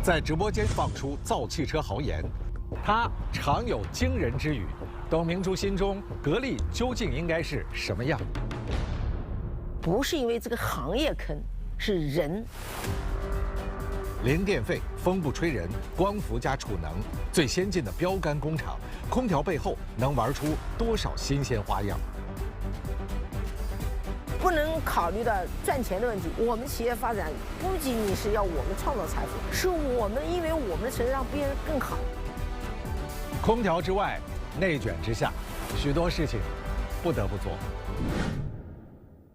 在直播间放出造汽车豪言，他常有惊人之语。董明珠心中格力究竟应该是什么样？不是因为这个行业坑，是人。零电费、风不吹人、光伏加储能，最先进的标杆工厂，空调背后能玩出多少新鲜花样？不能考虑到赚钱的问题。我们企业发展不仅仅是要我们创造财富，是我们因为我们的成长让别人更好。空调之外，内卷之下，许多事情不得不做。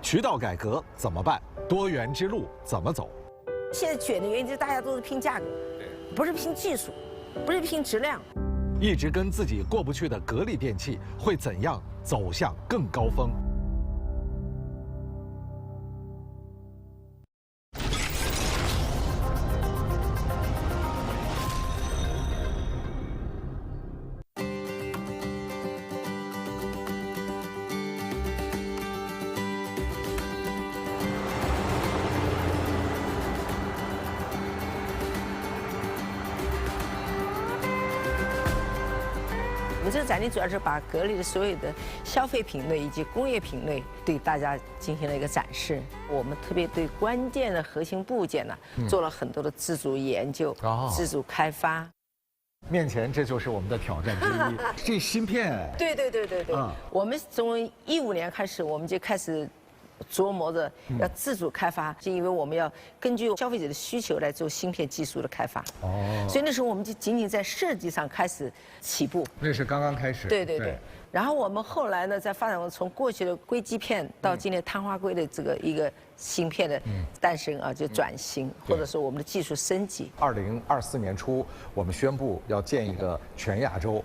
渠道改革怎么办？多元之路怎么走？现在卷的原因就是大家都是拼价格，不是拼技术，不是拼质量。一直跟自己过不去的格力电器会怎样走向更高峰？我们这个展厅主要是把格力的所有的消费品类以及工业品类对大家进行了一个展示。我们特别对关键的核心部件呢做了很多的自主研究、自主开发。面前这就是我们的挑战之一，这芯片。对。我们从15年开始，我们就开始琢磨着要自主开发，是因为我们要根据消费者的需求来做芯片技术的开发。所以那时候我们就仅仅在设计上开始起步。那是刚刚开始。对。然后我们后来呢，在发展从过去的硅基片到今天碳化硅的这个一个芯片的诞生啊，就转型，或者说我们的技术升级。2024年初，我们宣布要建一个全亚洲，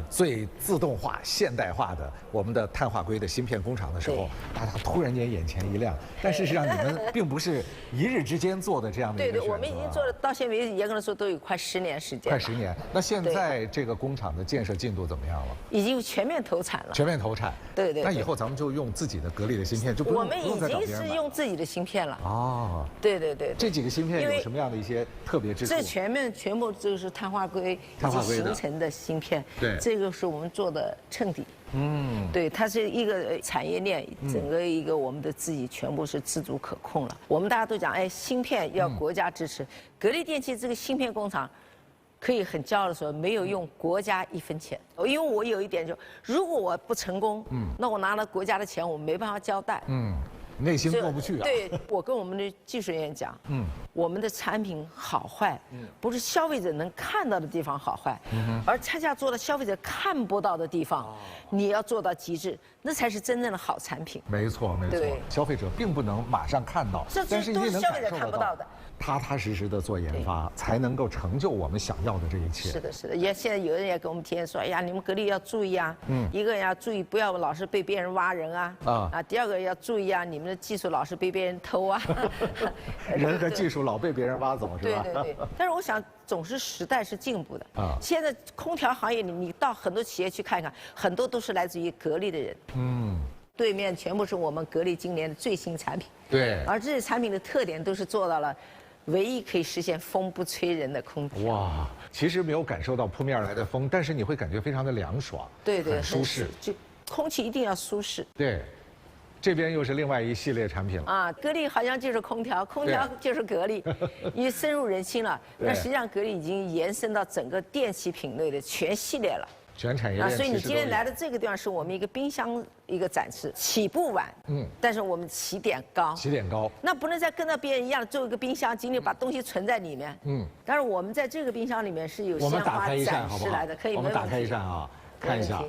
最自动化、现代化的我们的碳化硅的芯片工厂的时候，大家突然间眼前一亮。但事实上，你们并不是一日之间做的这样的一个选择。对，我们已经做了，到现在为止，严格的说都有快10年时间。快10年。那现在这个工厂的建设进度怎么样了？已经全面投产了。全面投产。对。那以后咱们就用自己的格力的芯片，就不用我们已经是用自己的芯片了。哦。对。这几个芯片有什么样的一些特别之处？这全部就是碳化硅以及形成的芯片。对。这个是我们做的衬底。对，它是一个产业链，整个一个我们的自己全部是自主可控了。我们大家都讲，哎，芯片要国家支持。格力电器这个芯片工厂，可以很骄傲的说，没有用国家1分钱。因为我有一点就，如果我不成功，那我拿了国家的钱，我没办法交代。内心过不去啊。对，我跟我们的技术人员讲，我们的产品好坏，不是消费者能看到的地方好坏，而恰恰做到消费者看不到的地方，你要做到极致，那才是真正的好产品。没错。消费者并不能马上看到，但是都是消费者看不到的。踏踏实实的做研发，才能够成就我们想要的这一切。是的。也现在有人也给我们提前说，哎呀，你们格力要注意啊，一个人要注意，不要老是被别人挖人啊。第二个要注意啊，你们的技术老是被别人偷啊。人和技术老被别人挖走是吧？对。但是我想，总是时代是进步的啊。现在空调行业里，你到很多企业去看看，很多都是来自于格力的人。对面全部是我们格力今年的最新产品。对。而这些产品的特点都是做到了。唯一可以实现风不吹人的空调。哇，其实没有感受到扑面而来的风，但是你会感觉非常的凉爽，对，很舒适。就空气一定要舒适。对，这边又是另外一系列产品了。啊，格力好像就是空调，空调就是格力，因为深入人心了。但实际上，格力已经延伸到整个电器品类的全系列了。全产业链。所以你今天来的这个地方是我们一个冰箱一个展示，起步晚，但是我们起点高。起点高。那不能再跟到别人一样做一个冰箱，仅仅把东西存在里面。但是我们在这个冰箱里面是有鲜花展示来的，可以。我们打开一扇啊，看一下。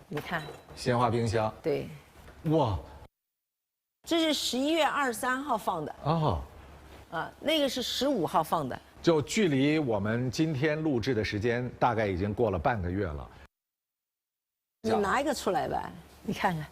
你看。鲜花冰箱。对。哇。这是11月23号放的。那个是15号放的。就距离我们今天录制的时间大概已经过了半个月了。你拿一个出来吧，你看看，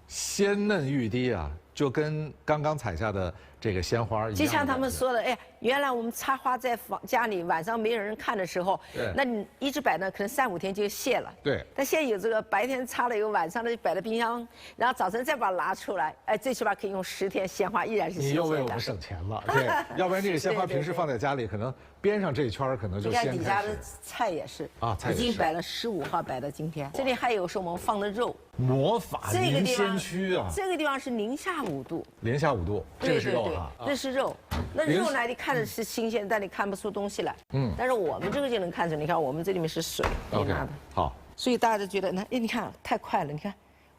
鲜嫩欲滴啊，就跟刚刚采下的这个鲜花一样。就像他们说的，哎，原来我们插花在家里晚上没有人看的时候，那你一直摆呢，可能3、5天就谢了。对。但现在有这个白天插了以后，晚上呢摆在冰箱，然后早晨再把它拿出来，哎，最起码可以用10天，鲜花依然是新鲜的。你又为我们省钱了，对，要不然这个鲜花平时放在家里，可能边上这一圈可能就先开始。你看底下的菜也是啊，已经摆了15号，摆到今天。这里还有是我们放的肉。魔法零先驱啊！这个地方是零下5度。零下5度，这个是肉啊，那是肉。那肉呢？你看着是新鲜，但你看不出东西来。但是我们这个就能看出，你看我们这里面是水，你拿的。好。所以大家就觉得，那哎，你看太快了，你看，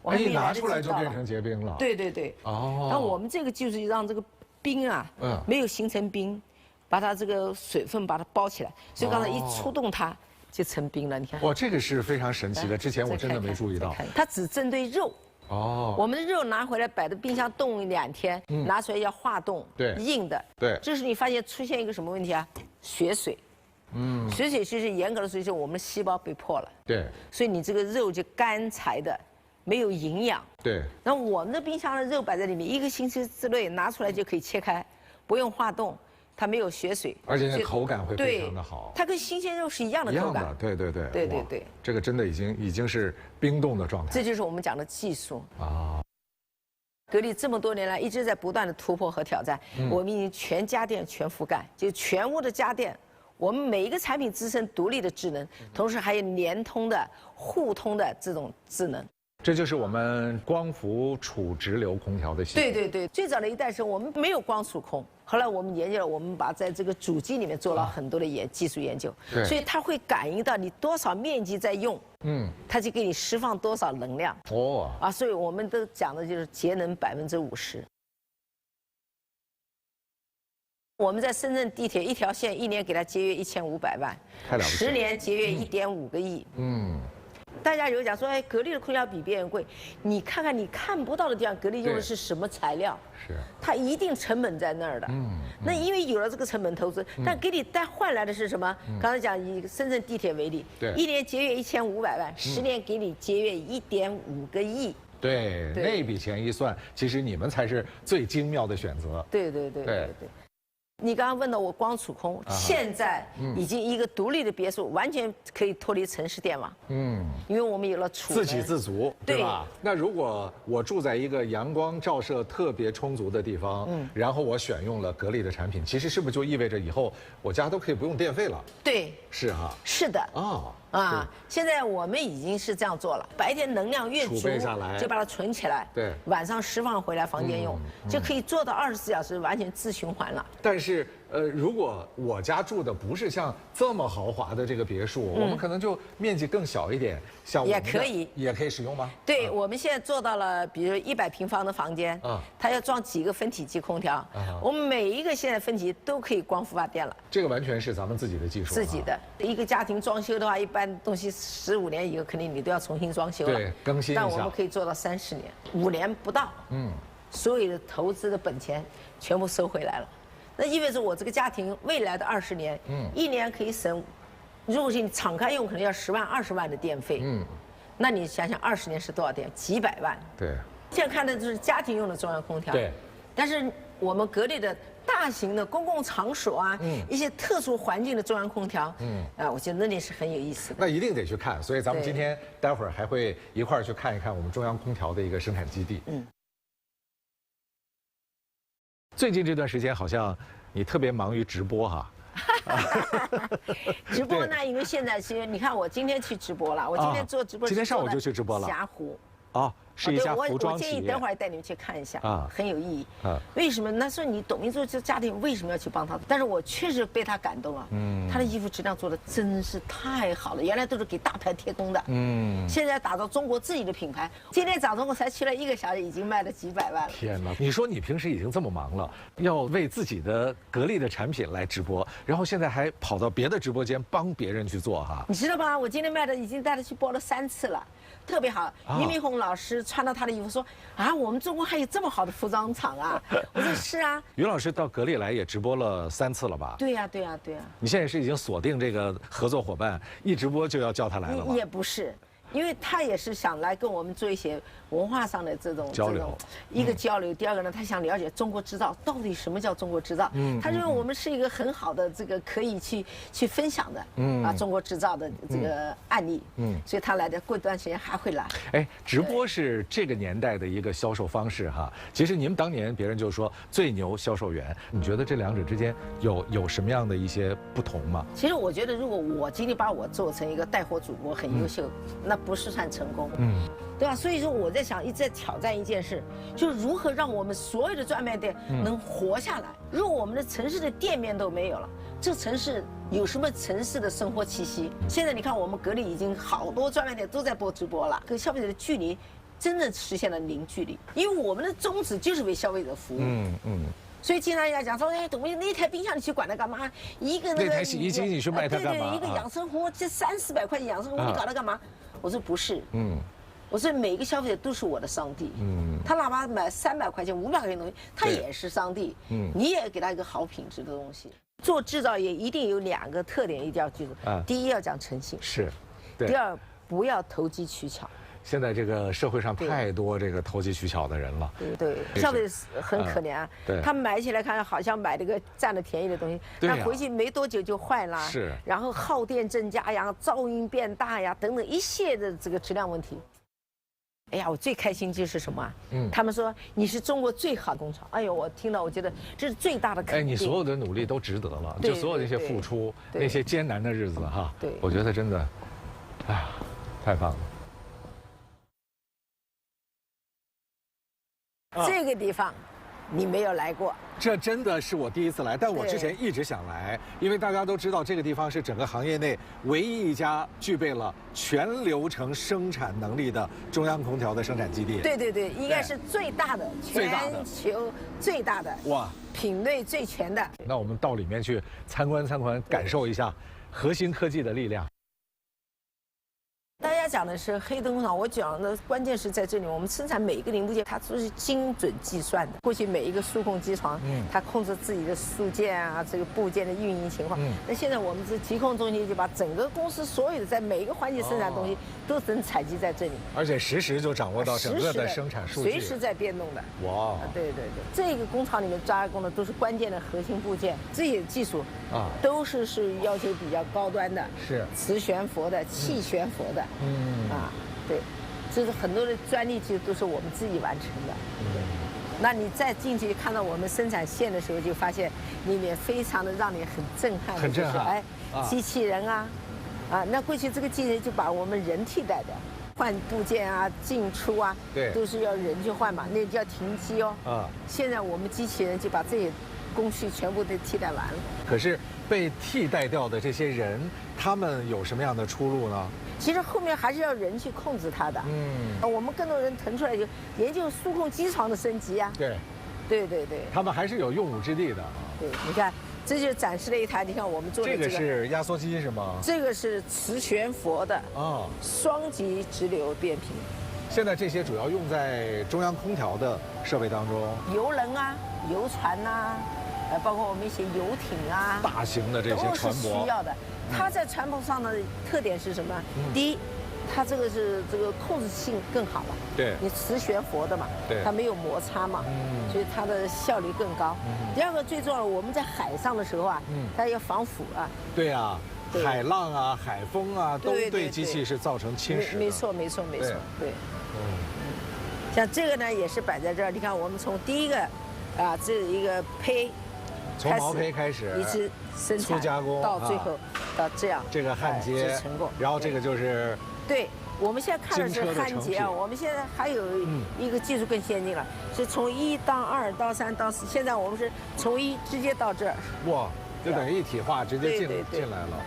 我还没拿出来就变成结冰了。对对对。哦。那我们这个就是让这个冰啊，没有形成冰，把它这个水分把它包起来，所以刚才一触动它。就成冰了，你看。哇，这个是非常神奇的，之前我真的没注意到。它只针对肉。哦。我们的肉拿回来摆在冰箱冻2天，拿出来要化冻，对，硬的。对。这时你发现出现一个什么问题啊？血水。血水其实严格的说，就是我们的细胞被破了。对。所以你这个肉就干柴的，没有营养。对。那我们的冰箱的肉摆在里面，1个星期之内拿出来就可以切开，不用化冻。它没有血水，而且口感会非常的好。它跟新鲜肉是一样的口感。对对对。对对对。这个真的已经是冰冻的状态。这就是我们讲的技术啊。格力这么多年来一直在不断的突破和挑战，我们已经全家电全覆盖，就全屋的家电，我们每一个产品自身独立的智能，同时还有联通的、互通的这种智能。这就是我们光伏储直流空调的系统。对对对，最早的一代是我们没有光储空，后来我们研究了，我们把在这个主机里面做了很多的技术研究，所以它会感应到你多少面积在用，它就给你释放多少能量。哦。啊，所以我们都讲的就是节能50%。我们在深圳地铁一条线1年给它节约1500万，10年节约1.5个亿。大家有讲说，哎，格力的空调比别人贵，你看看你看不到的地方，格力用的是什么材料？是。它一定成本在那儿的。那因为有了这个成本投资，但给你带换来的是什么？刚才讲以深圳地铁为例，对，1年节约1500万，10年给你节约1.5个亿。对，那笔钱一算，其实你们才是最精妙的选择。对对对对对。你刚刚问到我光储空，现在已经一个独立的别墅，完全可以脱离城市电网。因为我们有了储能，自给自足，对吧？那如果我住在一个阳光照射特别充足的地方，然后我选用了格力的产品，其实是不是就意味着以后我家都可以不用电费了？对，是哈。是的。现在我们已经是这样做了，白天能量越足，就把它存起来，对，晚上释放回来房间用，就可以做到24小时完全自循环了。但是，如果我家住的不是像这么豪华的这个别墅，我们可能就面积更小一点，像也可以使用吗？对，我们现在做到了，比如100平方的房间，它要装几个分体机空调，我们每一个现在分体都可以光伏发电了。这个完全是咱们自己的技术。自己的一个家庭装修的话，一般东西15年以后肯定你都要重新装修了，对，更新一下。但我们可以做到30年，5年不到，所有的投资的本钱全部收回来了。那意味着我这个家庭未来的20年，1年可以省，如果是你敞开用，可能要10万、20万的电费，那你想想20年是多少电？几百万。对。现在看的就是家庭用的中央空调，对。但是我们格力的大型的公共场所啊，一些特殊环境的中央空调，我觉得那里是很有意思的。那一定得去看，所以咱们今天待会儿还会一块儿去看一看我们中央空调的一个生产基地。最近这段时间好像你特别忙于直播哈。直播呢，因为现在其实你看我今天去直播了，我今天做直播，今天上午就去直播了。霞湖。是一家服装企业。我建议等会儿带你们去看一下很有意义。为什么？那说你董明珠这家庭为什么要去帮他？但是我确实被他感动了。他的衣服质量做的真是太好了，原来都是给大牌贴工的。现在打造中国自己的品牌。今天早上我才去了1个小时，已经卖了几百万了。天哪！你说你平时已经这么忙了，要为自己的格力的产品来直播，然后现在还跑到别的直播间帮别人去做哈？你知道吗？我今天卖的已经带他去播了3次了。特别好，俞敏洪老师穿到他的衣服说：“我们中国还有这么好的服装厂啊！”我说：“是啊。”俞老师到格力来也直播了3次了吧？对呀，对呀，对呀。你现在是已经锁定这个合作伙伴，一直播就要叫他来了吗？也不是，因为他也是想来跟我们做一些文化上的这种交流，一个交流。第二个呢，他想了解中国制造到底什么叫中国制造。他认为我们是一个很好的这个可以去分享的中国制造的这个案例。所以他来的，过一段时间还会来。哎，直播是这个年代的一个销售方式哈。其实你们当年别人就说最牛销售员，你觉得这两者之间有什么样的一些不同吗？其实我觉得，如果我今天把我做成一个带货主播很优秀，那不是算成功，对吧？所以说我在想，一直在挑战一件事，就是如何让我们所有的专卖店能活下来。如果我们的城市的店面都没有了，这城市有什么城市的生活气息？现在你看，我们格力已经好多专卖店都在播直播了，跟消费者的距离真的实现了零距离，因为我们的宗旨就是为消费者服务。所以经常人家讲说，哎，董明那台冰箱你去管它干嘛？一个那台洗衣机你去卖它干嘛？对，一个养生壶，这300-400块钱养生壶你搞它干嘛？我说不是，我说每个消费者都是我的上帝，他哪怕买300块钱、500块钱的东西，他也是上帝，你也给他一个好品质的东西。做制造业一定有2个特点，一定要记住。第一要讲诚信，是，对。第二不要投机取巧。现在这个社会上太多这个投机取巧的人了，对，消费者很可怜啊，他买起来看好像买了个占了便宜的东西，但回去没多久就坏了，是，然后耗电增加呀，噪音变大呀，等等一系列的这个质量问题。哎呀，我最开心就是什么啊？他们说你是中国最好的工厂。哎呦，我听到我觉得这是最大的肯定。哎，你所有的努力都值得了，就所有那些付出，那些艰难的日子哈，我觉得真的，哎呀，太棒了。这个地方，你没有来过。这真的是我第一次来，但我之前一直想来，因为大家都知道这个地方是整个行业内唯一一家具备了全流程生产能力的中央空调的生产基地。对，应该是最大的，全球最大的，哇，品类最全的。那我们到里面去参观，感受一下核心科技的力量。大家讲的是黑灯工厂，我讲的关键是在这里，我们生产每一个零部件，它都是精准计算的。过去每一个数控机床，它控制自己的数件啊，这个部件的运营情况。那现在我们是疾控中心，就把整个公司所有的在每一个环节生产的东西都能采集在这里，而且实时就掌握到整个的生产数据，随时在变动的。哇！对，这个工厂里面加工的都是关键的核心部件，这些技术都是要求比较高端的，是磁悬浮的、气悬浮的。对，这是很多的专利技术都是我们自己完成的。那你再进去看到我们生产线的时候，就发现里面非常的让你很震撼的，很震撼。机器人啊，那过去这个机器人就把我们人替代的，换部件啊、进出啊，对，都是要人去换嘛，那叫停机哦。现在我们机器人就把这些工序全部都替代完了。可是被替代掉的这些人，他们有什么样的出路呢？其实后面还是要人去控制它的。我们更多人腾出来就研究数控机床的升级啊。对，他们还是有用武之地的。对，你看，这就展示了一台，你看我们做的这个是压缩机是吗？这个是磁悬浮的双级直流变频。现在这些主要用在中央空调的设备当中，游轮啊、游船呐，包括我们一些游艇啊，大型的这些船舶都是需要的。它在船舶上的特点是什么？第一，它这个控制性更好了。对，你磁悬浮的嘛，它没有摩擦嘛，所以它的效率更高。第二个最重要的，我们在海上的时候啊，它要防腐啊。对啊，海浪啊、海风啊，都对机器是造成侵蚀的。没错。对。像这个呢，也是摆在这儿。你看，我们从第一个这一个胚。从毛胚开始，一直生产粗加工到最后到这样，这个焊接成功。然后这个就是对，我们现在看的是焊接啊，我们现在还有一个技术更先进了，是从1到2到3到4，现在我们是从1直接到这儿。哇，就等于一体化，直接进来了。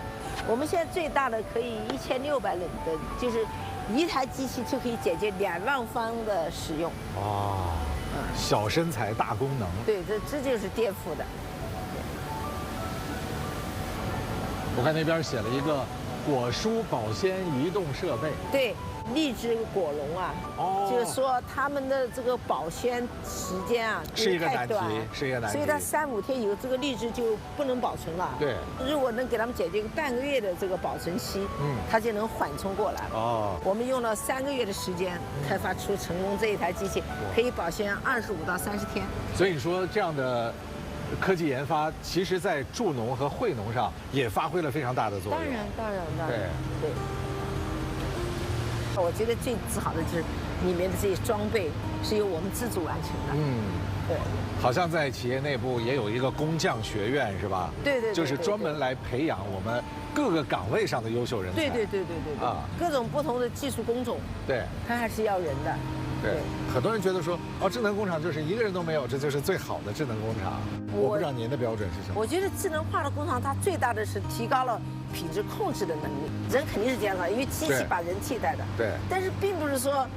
我们现在最大的可以1600冷灯，就是一台机器就可以解决2万方的使用。哇，小身材大功能。对，这就是颠覆的。我看那边写了一个果蔬保鲜移动设备。对，荔枝果农啊，就是说他们的这个保鲜时间啊，是一个难题太短，是一个难题。所以它3、5天以后，这个荔枝就不能保存了。对，如果能给他们解决个半个月的这个保存期，它就能缓冲过来了。哦，我们用了3个月的时间开发出成功这一台机器，可以保鲜25到30天。所以你说这样的科技研发，其实在助农和惠农上也发挥了非常大的作用。当然。对。我觉得最自豪的就是里面的这些装备是由我们自主完成的。对。好像在企业内部也有一个工匠学院，是吧？对。就是专门来培养我们各个岗位上的优秀人才。对。啊，各种不同的技术工种。对。它还是要人的。对，很多人觉得说，智能工厂就是一个人都没有，这就是最好的智能工厂。我不知道您的标准是什么？我觉得智能化的工厂，它最大的是提高了品质控制的能力。人肯定是这样的，因为机器把人替代的。对。但是并不是说，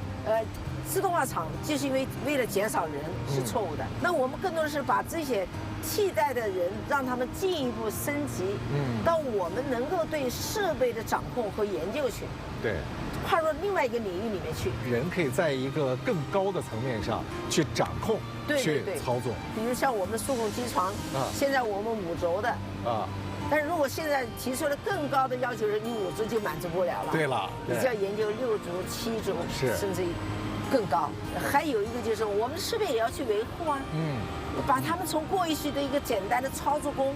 自动化厂就是因为为了减少人是错误的。那我们更多的是把这些替代的人，让他们进一步升级，到我们能够对设备的掌控和研究去。对。跨入另外一个领域里面去，人可以在一个更高的层面上去掌控、去操作。比如像我们的数控机床，现在我们5轴的，但是如果现在提出了更高的要求，是你5轴就满足不了了。对了，你就要研究6轴、7轴，甚至于更高。还有一个就是我们的设备也要去维护啊，把他们从过去的一个简单的操作工，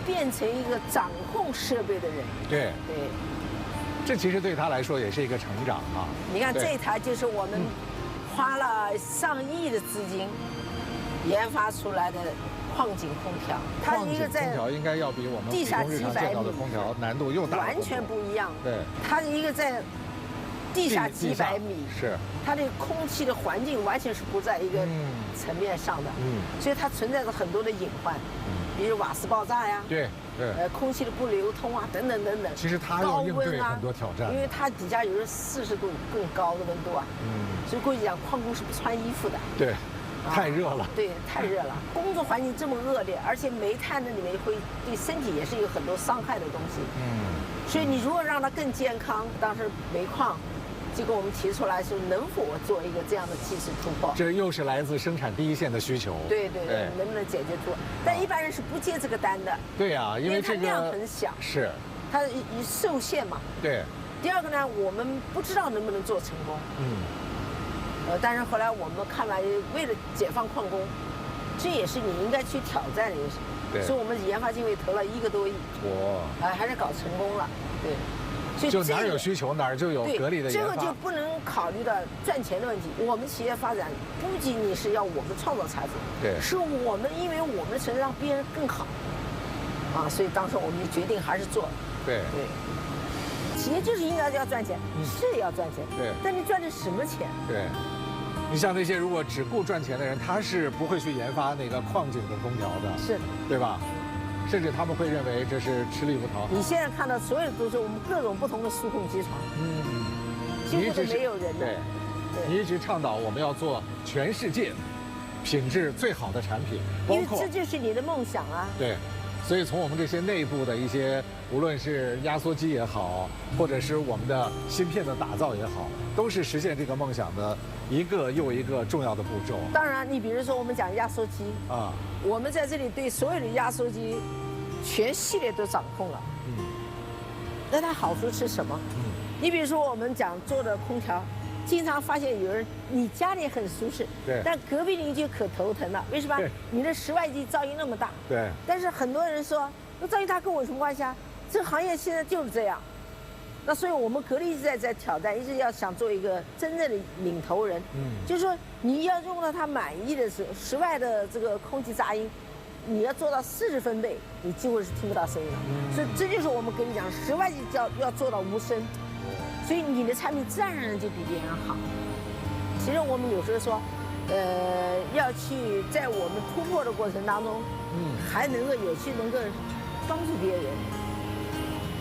变成一个掌控设备的人。对。这其实对他来说也是一个成长啊！你看这一台就是我们花了上亿的资金研发出来的矿井空调，它一个在空调应该要比我们地下日常见到的空调难度又大，完全不一样。对，它一个在地下几百米，是它这个空气的环境完全是不在一个层面上的，所以它存在着很多的隐患，比如瓦斯爆炸呀，对，空气的不流通啊，等等。其实它要应对很多挑战，因为它底下有40度更高的温度啊，所以过去讲矿工是不穿衣服的，对，太热了，对，太热了，工作环境这么恶劣，而且煤炭的里面会对身体也是有很多伤害的东西，所以你如果让它更健康，当时煤矿就跟我们提出来说，能否做一个这样的技术突破？这又是来自生产第一线的需求。对，能不能解决出？但一般人是不接这个单的。对呀，因为这个量很小，是它受限嘛。对。第二个呢，我们不知道能不能做成功。但是后来我们看来，为了解放矿工，这也是你应该去挑战的。对。所以我们研发经费投了1个多亿。还是搞成功了。对。就哪儿有需求哪儿就有格力的研发，这个就不能考虑到赚钱的问题。我们企业发展不仅仅是要我们创造财富，是我们因为我们想让别人更好，所以当时我们就决定还是做。对，企业就是应该要赚钱，是要赚钱，但你赚的什么钱？对，你像那些如果只顾赚钱的人，他是不会去研发那个矿井的空调的，是的，对吧？甚至他们会认为这是吃力不讨好。你现在看到所有都是我们各种不同的数控机床，几乎都没有人的。你一直倡导我们要做全世界品质最好的产品，因为这就是你的梦想啊。对，所以从我们这些内部的一些，无论是压缩机也好，或者是我们的芯片的打造也好，都是实现这个梦想的一个又一个重要的步骤。当然，你比如说我们讲压缩机我们在这里对所有的压缩机全系列都掌控了。那它好处是什么？你比如说我们讲做的空调，经常发现有人你家里很舒适，但隔壁邻居可头疼了，为什么？你的室外机噪音那么大。对。但是很多人说，那噪音大跟我有什么关系啊？这个行业现在就是这样。那所以我们格力一直在挑战，一直要想做一个真正的领头人。就是说你要用到他满意的时候，室外的这个空气杂音，你要做到40分贝，你几乎是听不到声音了。所以这就是我们跟你讲，室外机要做到无声，所以你的产品自然而然就比别人好。其实我们有时候说，要去在我们突破的过程当中，还能够能够帮助别人。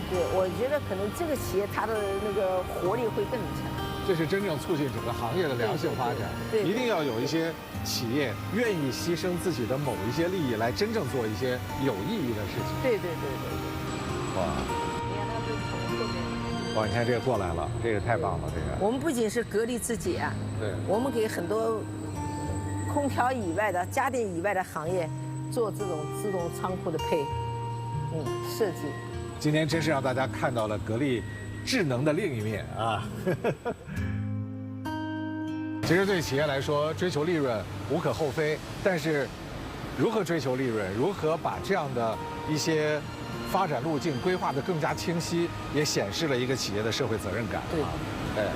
对，我觉得可能这个企业它的那个活力会更强。这是真正促进整个行业的良性发展。对，一定要有一些企业愿意牺牲自己的某一些利益来真正做一些有意义的事情。对。哇。从后面。哇，你看这个过来了，这个太棒了，这个。我们不仅是格力自己啊，对，我们给很多空调以外的家电以外的行业做这种自动仓库的设计。今天真是让大家看到了格力智能的另一面啊！其实对企业来说，追求利润无可厚非，但是如何追求利润，如何把这样的一些发展路径规划得更加清晰，也显示了一个企业的社会责任感。对，哎，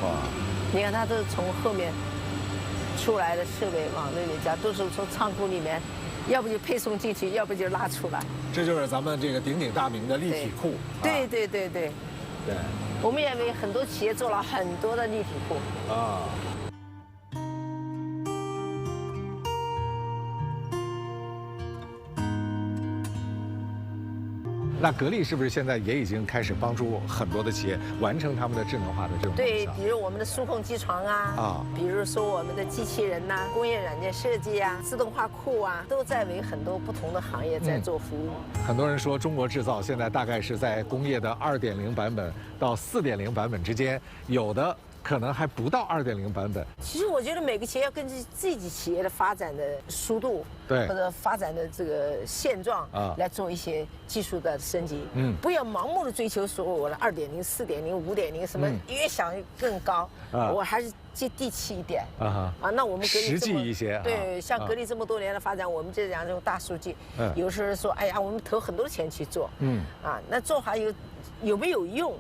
哇！你看它都是从后面出来的设备往那里加，都是从仓库里面，要不就配送进去，要不就拉出来。这就是咱们这个鼎鼎大名的立体库。对。对。我们也为很多企业做了很多的立体库。啊。那格力是不是现在也已经开始帮助很多的企业完成他们的智能化的这种梦想？对，比如我们的数控机床啊，比如说我们的机器人呐、工业软件设计啊、自动化库啊，都在为很多不同的行业在做服务。很多人说中国制造现在大概是在工业的2.0版本到4.0版本之间，有的可能还不到2.0版本。其实我觉得每个企业要根据自己企业的发展的速度，对，或者发展的这个现状来做一些技术的升级。不要盲目的追求说我的2.0、4.0、5.0什么，越想更高。我还是接地气一点。那我们格力实际一些。对，像格力这么多年的发展，我们这样这种大数据，有时候说，哎呀，我们投很多钱去做。那做好有没有用？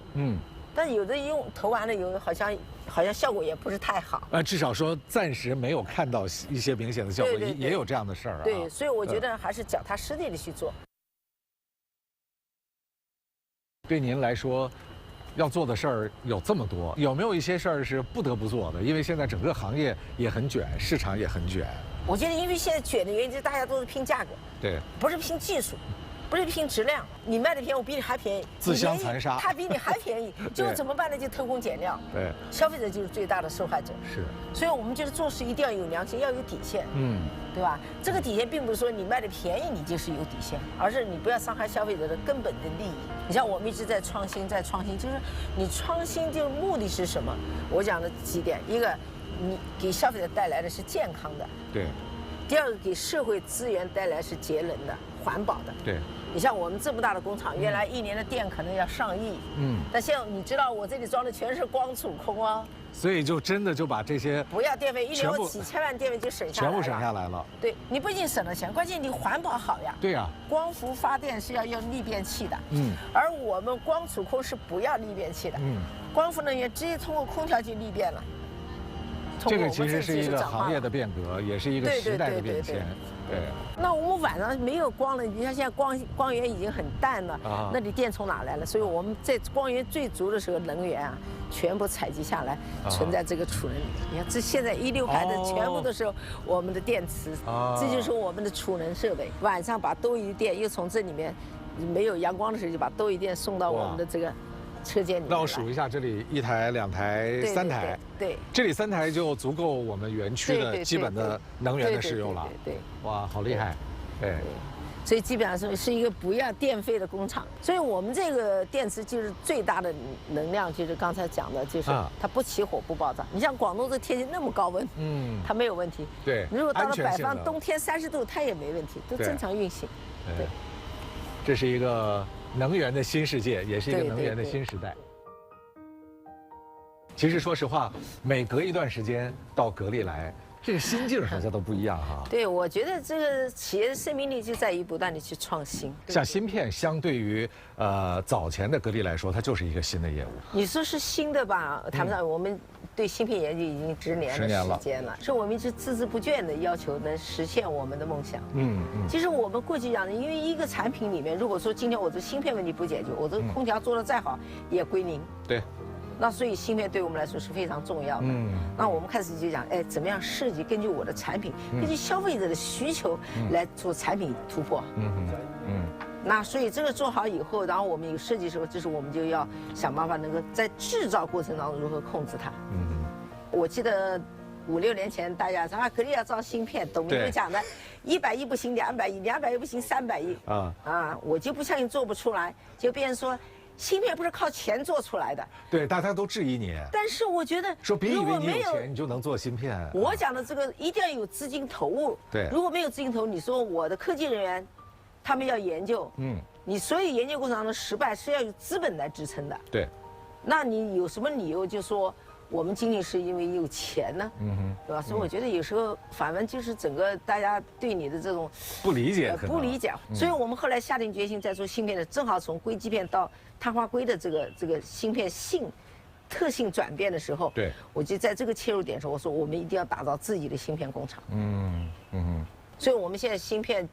但有的投完了好像效果也不是太好。至少说暂时没有看到一些明显的效果，也有这样的事儿啊。对，所以我觉得还是脚踏实地的去做。对您来说，要做的事儿有这么多，有没有一些事儿是不得不做的？因为现在整个行业也很卷，市场也很卷。我觉得，因为现在卷的原因就是大家都是拼价格，对，不是拼技术。不是拼质量，你卖的便宜，我比你还便宜，自相残杀，他比你还便宜，就怎么办呢？就偷工减料。对，消费者就是最大的受害者。是，所以我们觉得做事一定要有良心，要有底线。对吧？这个底线并不是说你卖的便宜你就是有底线，而是你不要伤害消费者的根本的利益。你像我们一直在创新，就是你创新就目的是什么？我讲的几点，一个，你给消费者带来的是健康的。对。第二个，给社会资源带来是节能的、环保的。对。你像我们这么大的工厂，原来1年的电可能要上亿。但现在你知道我这里装的全是光储空哦。所以就真的就把这些不要电费，一年我几千万电费就省下来了。全部省下来了。对，你不仅省了钱，关键你环保好呀。对呀。光伏发电是要用逆变器的。而我们光储空是不要逆变器的。光伏能源直接通过空调就逆变了。这个其实是一个行业的变革，也是一个时代的变迁。对。那我们晚上没有光了，你看现在光源已经很淡了，那你电从哪来了？所以我们在光源最足的时候，能源啊全部采集下来，存在这个储能里。你看这现在16排的全部都是我们的电池，这就是我们的储能设备。晚上把多余电又从这里面没有阳光的时候，就把多余电送到我们的这个车间里面。那我数一下，这里1台、2台、3台，对，这里3台就足够我们园区的基本的能源的使用了。对，哇，好厉害，对。所以基本上是一个不要电费的工厂。所以我们这个电池就是最大的能量，就是刚才讲的，就是它不起火不爆炸。你像广东这天气那么高温，它没有问题。对，如果到了北方冬天30度，它也没问题，都正常运行。对，这是一个能源的新世界，也是一个能源的新时代。其实说实话，每隔一段时间到格力来，这个心境好像都不一样哈。对，我觉得这个企业的生命力就在于不断的去创新。像芯片，相对于早前的格力来说，它就是一个新的业务。你说是新的吧？谈不上，我们对芯片研究已经10年的时间了，所以我们一直孜孜不倦的要求能实现我们的梦想。其实我们过去讲的，因为一个产品里面，如果说今天我这芯片问题不解决，我这个空调做得再好也归零。对。那所以芯片对我们来说是非常重要的。那我们开始就讲，哎，怎么样设计，根据我的产品，根据消费者的需求来做产品突破。那所以这个做好以后，然后我们有设计的时候，就是我们就要想办法能够在制造过程当中如何控制它。我记得5、6年前大家说啊，格力要造芯片，董明珠讲的，100亿不行，200亿，200亿不行，300亿。我就不相信做不出来，就别人说。芯片不是靠钱做出来的。对，大家都质疑你，但是我觉得，说别以如为你有果没有钱你就能做芯片。我讲的这个一定要有资金投入。对，如果没有资金投入，你说我的科技人员，他们要研究，你所有研究过程当中失败是要有资本来支撑的。对，那你有什么理由就说我们仅仅是因为有钱呢？对吧？所以我觉得有时候反正就是整个大家对你的这种不理解，不理解。所以我们后来下定决心在做芯片的，正好从硅基片到碳化硅的这个芯片特性转变的时候，对，我就在这个切入点上，我说我们一定要打造自己的芯片工厂。所以我们现在芯片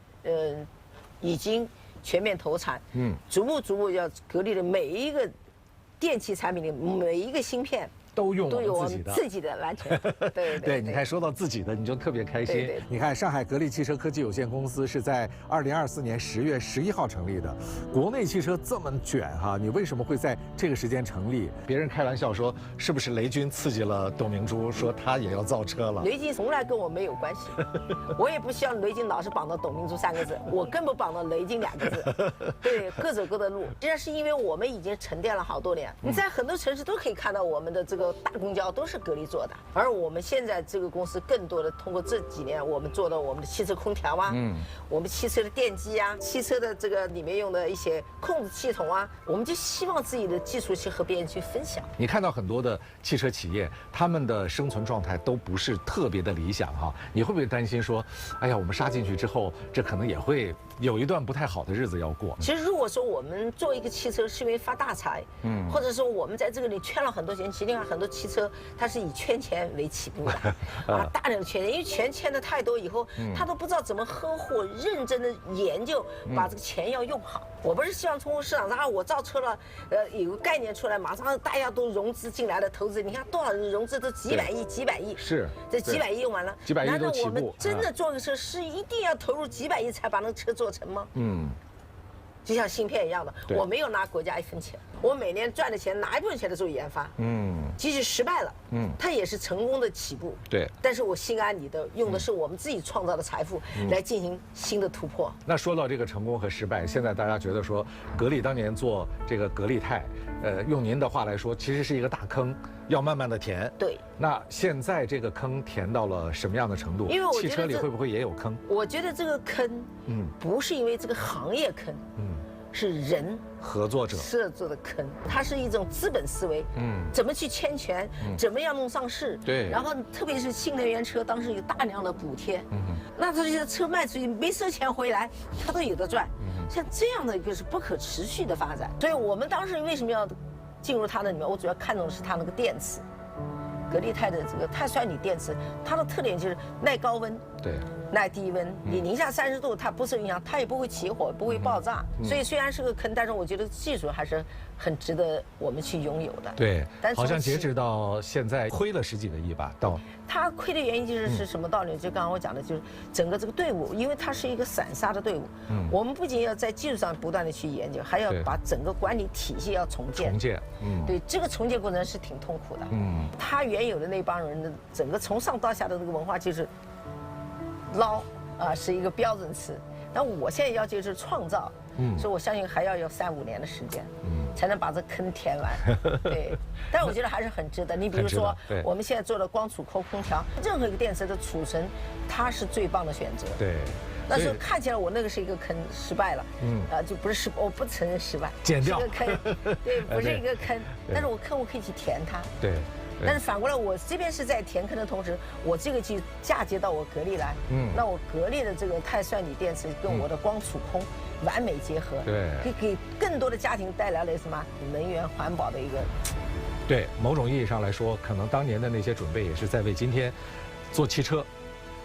已经全面投产，逐步要格力的每一个电器产品里每一个芯片。都用都有我我们们自己的完全，对，你看说到自己的，你就特别开心。对，你看上海格力汽车科技有限公司是在2024年10月11号成立的。国内汽车这么卷哈，你为什么会在这个时间成立？别人开玩笑说，是不是雷军刺激了董明珠，说他也要造车了？雷军从来跟我没有关系，我也不希望雷军老是绑到董明珠3个字，我根本绑到雷军2个字。对，各走各的路。实际上是因为我们已经沉淀了好多年，你在很多城市都可以看到我们的这个大公交都是格力做的，而我们现在这个公司更多的通过这几年我们做的我们的汽车空调啊，我们汽车的电机啊，汽车的这个里面用的一些控制系统啊，我们就希望自己的技术去和别人去分享。你看到很多的汽车企业，他们的生存状态都不是特别的理想哈，你会不会担心说，哎呀，我们杀进去之后，这可能也会有一段不太好的日子要过？其实如果说我们做一个汽车是因为发大财，或者说我们在这个里圈了很多钱，其实很多汽车它是以圈钱为起步的，大量的圈钱，因为钱圈的太多以后，他都不知道怎么呵护、认真的研究，把这个钱要用好。我不是希望通过市场上我造车了，有个概念出来，马上大家都融资进来的投资，你看多少人融资都几百亿，是，这几百亿用完了，几百亿都起步。难道我们真的做个车是一定要投入几百亿才把那个车做成吗？就像芯片一样的，我没有拿国家1分钱，我每年赚的钱拿一部分钱来做研发，即使失败了，它也是成功的起步，对。但是我心安理得，用的是我们自己创造的财富来进行新的突破。那说到这个成功和失败，现在大家觉得说，格力当年做这个格力钛，用您的话来说，其实是一个大坑，要慢慢的填。对。那现在这个坑填到了什么样的程度？因为我觉得汽车里会不会也有坑？我觉得这个坑，不是因为这个行业坑，是人合作者设置的坑，它是一种资本思维，怎么去牵权，怎么样弄上市，对，然后特别是新能源车，当时有大量的补贴，那这些车卖出去没收钱回来，它都有的赚，像这样的一个是不可持续的发展，所以我们当时为什么要进入它的里面？我主要看重的是它那个电池。格力钛的这个钛酸锂电池，它的特点就是耐高温，对，耐低温。你零下30度，它不受影响，它也不会起火，不会爆炸。所以虽然是个坑，但是我觉得技术还是很值得我们去拥有的。对，但好像截止到现在亏了10几个亿吧，到。它亏的原因是什么道理？就刚刚我讲的，就是整个这个队伍，因为它是一个散沙的队伍，我们不仅要在技术上不断的去研究，还要把整个管理体系要重建。对，这个重建过程是挺痛苦的。他原有的那帮人的整个从上到下的这个文化就是捞是一个标准词，但我现在要求是创造，所以我相信还要有3、5年的时间，才能把这坑填完。对，但我觉得还是很值得。你比如说，我们现在做的光储空调，任何一个电池的储存，它是最棒的选择。对。那时候看起来我那个是一个坑，失败了，就不是我不承认失败，剪掉是个坑，对，不是一个坑，但是我坑我可以去填它，对。但是反过来，我这边是在填坑的同时，我这个去嫁接到我格力来，那我格力的这个钛酸锂电池跟我的光储空完美结合，对，可以给更多的家庭带来了什么能源环保的一个。对，某种意义上来说，可能当年的那些准备也是在为今天做汽车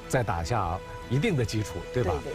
再打下一定的基础，对吧？对。